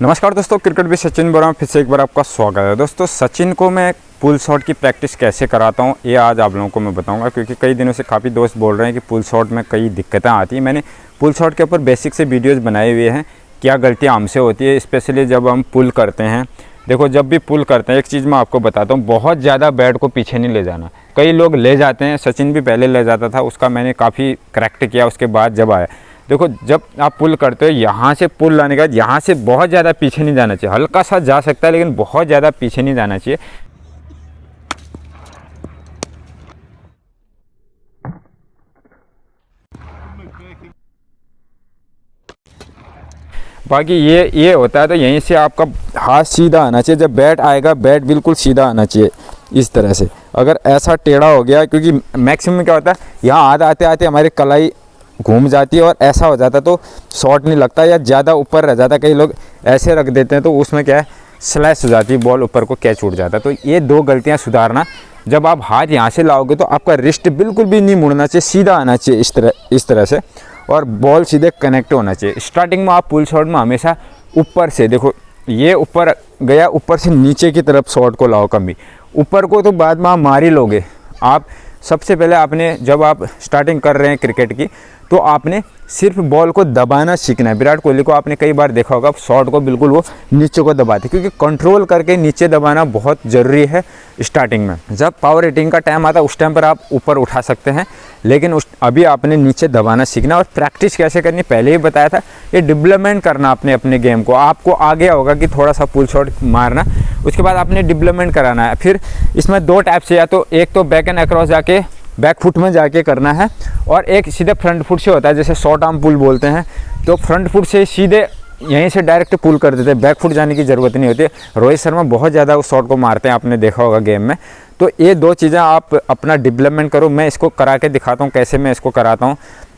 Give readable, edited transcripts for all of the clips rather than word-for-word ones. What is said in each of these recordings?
नमस्कार दोस्तों, क्रिकेट भी सचिन बोल रहा हूँ। फिर से एक बार आपका स्वागत है। दोस्तों, सचिन को मैं पुल शॉट की प्रैक्टिस कैसे कराता हूँ ये आज आप लोगों को मैं बताऊंगा, क्योंकि कई दिनों से काफ़ी दोस्त बोल रहे हैं कि पुल शॉट में कई दिक्कतें आती हैं। मैंने पुल शॉट के ऊपर बेसिक से वीडियोज़ बनाए हुए हैं, क्या गलतियाँ हमसे होती है, स्पेशली जब हम पुल करते हैं। देखो, जब भी पुल करते हैं एक चीज़ मैं आपको बताता हूँ, बहुत ज़्यादा बैट को पीछे नहीं ले जाना। कई लोग ले जाते हैं, सचिन भी पहले ले जाता था, उसका मैंने काफ़ी करेक्ट किया उसके बाद जब आया। देखो, जब आप पुल करते हो यहाँ से पुल लाने के बाद यहाँ से बहुत ज़्यादा पीछे नहीं जाना चाहिए। हल्का सा जा सकता है लेकिन बहुत ज़्यादा पीछे नहीं जाना चाहिए। बाकी ये होता है, तो यहीं से आपका हाथ सीधा आना चाहिए। जब बैट आएगा, बैट बिल्कुल सीधा आना चाहिए इस तरह से। अगर ऐसा टेढ़ा हो गया, क्योंकि मैक्सिमम क्या होता है, यहाँ हाथ आते आते हमारी कलाई घूम जाती है और ऐसा हो जाता तो शॉट नहीं लगता या ज़्यादा ऊपर रह जाता। कई लोग ऐसे रख देते हैं तो उसमें क्या है, स्लैश हो जाती है, बॉल ऊपर को कैच उड़ जाता है। तो ये दो गलतियां सुधारना। जब आप हाथ यहाँ से लाओगे तो आपका रिस्ट बिल्कुल भी नहीं मुड़ना चाहिए, सीधा आना चाहिए इस तरह से, और बॉल सीधे कनेक्ट होना चाहिए। स्टार्टिंग में आप पुल शॉट में हमेशा ऊपर से, देखो ये ऊपर गया, ऊपर से नीचे की तरफ शॉट को लाओ। कभी ऊपर को तो बाद में आप मार ही लोगे। आप सबसे पहले आपने, जब आप स्टार्टिंग कर रहे हैं क्रिकेट की, तो आपने सिर्फ बॉल को दबाना सीखना है। विराट कोहली को आपने कई बार देखा होगा, शॉट को बिल्कुल वो नीचे को दबाते, क्योंकि कंट्रोल करके नीचे दबाना बहुत ज़रूरी है स्टार्टिंग में। जब पावर हिटिंग का टाइम आता है उस टाइम पर आप ऊपर उठा सकते हैं, लेकिन अभी आपने नीचे दबाना सीखना। और प्रैक्टिस कैसे करनी पहले ही बताया था, ये डेवलपमेंट करना आपने अपने गेम को। आपको आ गया होगा कि थोड़ा सा पुल शॉट मारना, उसके बाद आपने डेवलपमेंट कराना है। फिर इसमें दो टाइप से, या तो एक तो बैक एंड अक्रॉस जाके बैक फुट में जाके करना है, और एक सीधे फ्रंट फुट से होता है, जैसे शॉर्ट आर्म पुल बोलते हैं। तो फ्रंट फुट से सीधे यहीं से डायरेक्ट पुल कर देते हैं, बैक फुट जाने की ज़रूरत नहीं होती। रोहित शर्मा बहुत ज़्यादा उस शॉट को मारते हैं, आपने देखा होगा गेम में। तो ये दो चीज़ें आप अपना डेवलपमेंट करो। मैं इसको करा के दिखाता हूँ कैसे मैं इसको कराता हूँ।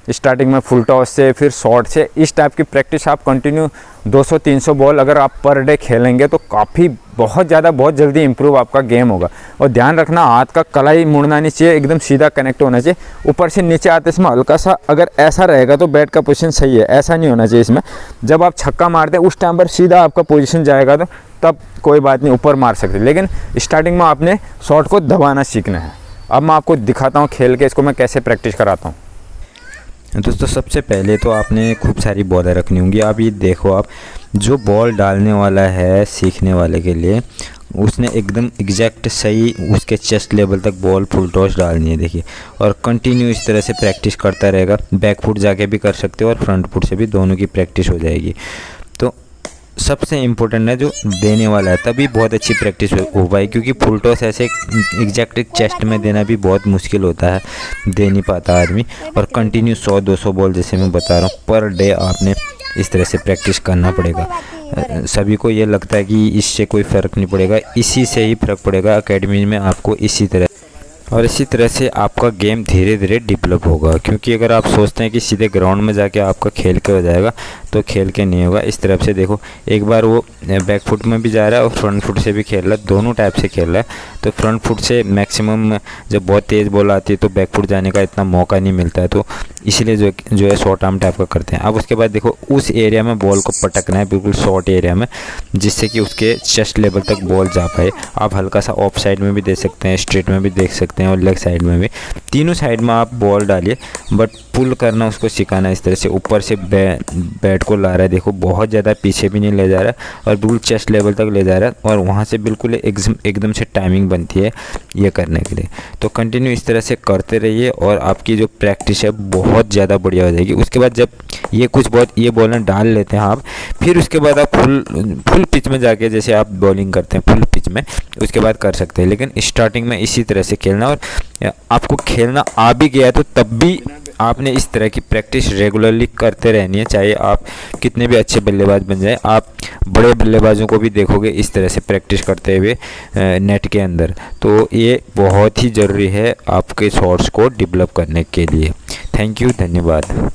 स्टार्टिंग में फुल टॉस से, फिर शॉट से, इस टाइप की प्रैक्टिस आप कंटिन्यू 200-300 बॉल अगर आप पर डे खेलेंगे तो काफ़ी बहुत जल्दी इंप्रूव आपका गेम होगा। और ध्यान रखना, हाथ का कलाई मुड़ना नहीं चाहिए, एकदम सीधा कनेक्ट होना चाहिए। ऊपर से नीचे आते इसमें हल्का सा अगर ऐसा रहेगा तो बैट का पोजीशन सही है, ऐसा नहीं होना चाहिए इसमें। जब आप छक्का मारते हैं उस टाइम पर सीधा आपका पोजीशन जाएगा, तो तब कोई बात नहीं, ऊपर मार सकते। लेकिन स्टार्टिंग में आपने शॉट को दबाना सीखना है। अब मैं आपको दिखाता हूँ खेल के इसको मैं कैसे प्रैक्टिस कराता हूँ। दोस्तों, सबसे पहले तो आपने खूब सारी बॉलें रखनी होंगी। आप ये देखो, आप जो बॉल डालने वाला है सीखने वाले के लिए, उसने एकदम एग्जैक्ट सही उसके चेस्ट लेवल तक बॉल फुल टॉस डालनी है। देखिए, और कंटिन्यू इस तरह से प्रैक्टिस करता रहेगा। बैक फुट जाके भी कर सकते हो और फ्रंट फुट से भी, दोनों की प्रैक्टिस हो जाएगी। तो सबसे इम्पोर्टेंट है जो देने वाला है, तभी बहुत अच्छी प्रैक्टिस हो पाएगी, क्योंकि फुल टॉस ऐसे एग्जैक्ट चेस्ट में देना भी बहुत मुश्किल होता है, दे नहीं पाता आदमी। और कंटिन्यू 100-200 बॉल, जैसे मैं बता रहा हूँ, पर डे आपने इस तरह से प्रैक्टिस करना पड़ेगा। सभी को ये लगता है कि इससे कोई फ़र्क नहीं पड़ेगा, इसी से ही फ़र्क पड़ेगा। एकेडमी में आपको इसी तरह से आपका गेम धीरे धीरे डेवलप होगा। क्योंकि अगर आप सोचते हैं कि सीधे ग्राउंड में जाके आपका खेल के हो जाएगा, तो खेल के नहीं होगा। इस तरफ से देखो, एक बार वो बैक फुट में भी जा रहा है और फ्रंट फुट से भी खेल रहा है, दोनों टाइप से खेल रहा है। तो फ्रंट फुट से मैक्सिमम जब बहुत तेज़ बॉल आती है तो बैक फुट जाने का इतना मौका नहीं मिलता है, तो इसलिए जो है शॉर्ट आर्म टाइप का करते हैं। अब उसके बाद देखो, उस एरिया में बॉल को पटकना है, बिल्कुल शॉर्ट एरिया में, जिससे कि उसके चेस्ट लेवल तक बॉल जा पाए। आप हल्का सा ऑफ साइड में भी दे सकते हैं, स्ट्रेट में भी देख सकते हैं, और लेग साइड में भी, तीनों साइड में आप बॉल डालिए। बट पुल करना उसको सिखाना इस तरह से, ऊपर से बैट को ला रहा है, देखो बहुत ज़्यादा पीछे भी नहीं ले जा रहा है, और बिल्कुल चेस्ट लेवल तक ले जा रहा है, और वहाँ से बिल्कुल एकदम से टाइमिंग बनती है ये करने के लिए। तो कंटिन्यू इस तरह से करते रहिए और आपकी जो प्रैक्टिस है बहुत ज़्यादा बढ़िया हो जाएगी। उसके बाद जब ये बॉलें डाल लेते हैं आप, फिर उसके बाद आप फुल पिच में जाके, जैसे आप बॉलिंग करते हैं फुल पिच में, उसके बाद कर सकते हैं। लेकिन स्टार्टिंग में इसी तरह से खेलना, और आपको खेलना आ भी गया तो तब भी आपने इस तरह की प्रैक्टिस रेगुलरली करते रहनी है। चाहे आप कितने भी अच्छे बल्लेबाज बन जाए, आप बड़े बल्लेबाजों को भी देखोगे इस तरह से प्रैक्टिस करते हुए नेट के अंदर। तो ये बहुत ही ज़रूरी है आपके शॉट्स को डेवलप करने के लिए। थैंक यू, धन्यवाद।